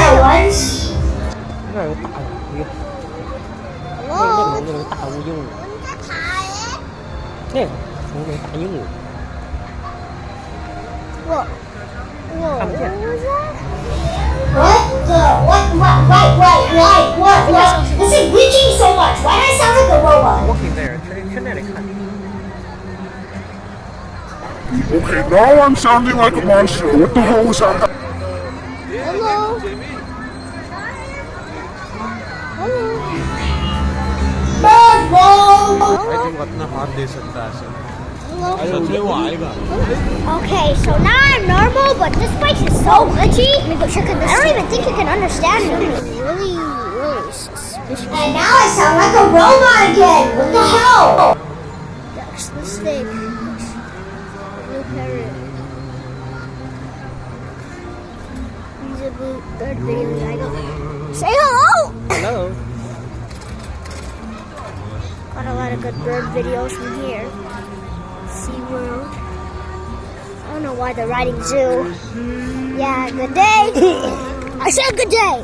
at once. 那有大的乌蝇，那个大乌鹦鹉，那个大鹦鹉，看不见。What? This is glitching so much. Why do I sound like a robot? Walking there，去那里看。Okay, now I'm sounding like a monster. What the hell was that? Hello. I think अपना हाथ दे सकता है sir सच में वो आएगा Okay, so now I'm normal, but this place is so glitchy. Let me go check on this. I don't even think you can understand me. Really suspicious. And now I sound like a robot again. What the hell? That's the snake. Blue parrot. He's a blue bird video. I don't. Say hello. Hello. Got a lot of good bird videos from here. SeaWorld. I don't know why they're riding zoo. Yeah, good day. I said good day.